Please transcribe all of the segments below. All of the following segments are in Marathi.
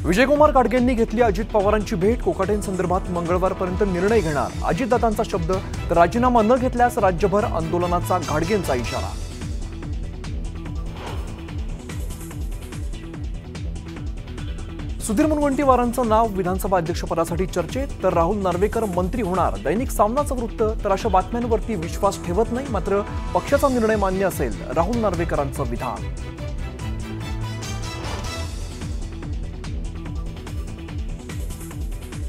विजयकुमार घाडगेंनी घेतली अजित पवारांची भेट. कोकाटेंसंदर्भात मंगळवारपर्यंत निर्णय घेणार अजितदादांचा शब्द. तर राजीनामा न घेतल्यास राज्यभर आंदोलनाचा घाडगेंचा इशारा. सुधीर मुनगंटीवारांचं नाव विधानसभा अध्यक्षपदासाठी चर्चेत. तर राहुल नार्वेकर मंत्री होणार. दैनिक सामनाचं वृत्त. तर अशा बातम्यांवरती विश्वास ठेवत नाही, मात्र पक्षाचा निर्णय मान्य असेल, राहुल नार्वेकरांचं विधान.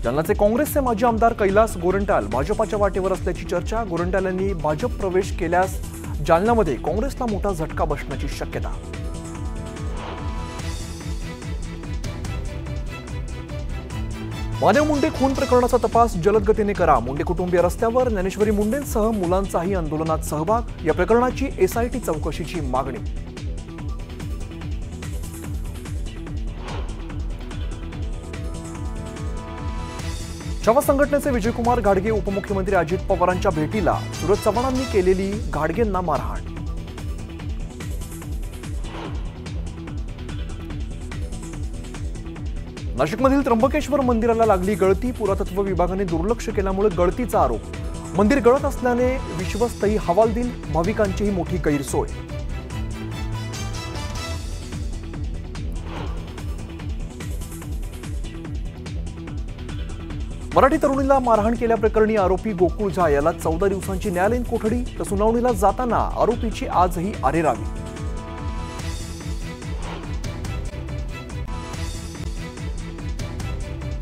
जालन्याचे काँग्रेसचे माजी आमदार कैलास गोरंट्याल भाजपाच्या वाटेवर असल्याची चर्चा. गोरंट्याल यांनी भाजप प्रवेश केल्यास जालन्यामध्ये काँग्रेसला मोठा झटका बसण्याची शक्यता. मानव मुंडे खून प्रकरणाचा तपास जलद गतीने करा. मुंडे कुटुंबीय रस्त्यावर. ज्ञानेश्वरी मुंडेंसह मुलांचाही आंदोलनात सहभाग. या प्रकरणाची एसआयटी चौकशीची मागणी. छावा संघटनेचे विजयकुमार घाडगे उपमुख्यमंत्री अजित पवारांच्या भेटीला. सुरज चव्हाणांनी केलेली घाडगेंना मारहाण. नाशिकमधील त्र्यंबकेश्वर मंदिराला लागली गळती. पुरातत्व विभागाने दुर्लक्ष केल्यामुळे गळतीचा आरोप. मंदिर गळत असल्याने विश्वस्तही हवालदिल. भाविकांचीही मोठी गैरसोय. मराठी तरुणीला मारहाण केल्याप्रकरणी आरोपी गोकुळ झा याला 14 दिवसांची न्यायालयीन कोठडी. तर सुनावणीला जाताना आरोपीची आजही अरेरावी.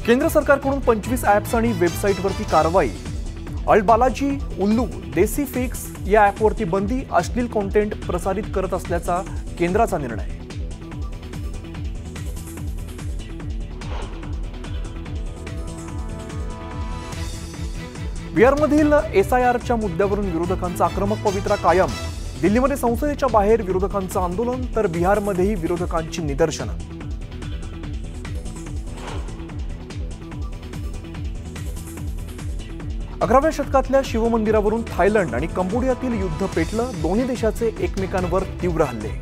केंद्र सरकारकडून 25 ॲप्स आणि वेबसाईटवरती कारवाई. अल्ट बालाजी, उल्लू, देसी फिक्स या ॲपवरती बंदी. अश्लील कॉन्टेंट प्रसारित करत असल्याचा केंद्राचा निर्णय. बिहारमधील एसआयआरच्या मुद्द्यावरून विरोधकांचा आक्रमक पवित्रा कायम. दिल्लीमध्ये संसदेच्या बाहेर विरोधकांचं आंदोलन. तर बिहारमध्येही विरोधकांची निदर्शनं. 11व्या शतकातल्या शिवमंदिरावरून थायलंड आणि कंबोडियातील युद्ध पेटलं. दोन्ही देशाचे एकमेकांवर तीव्र हल्ले.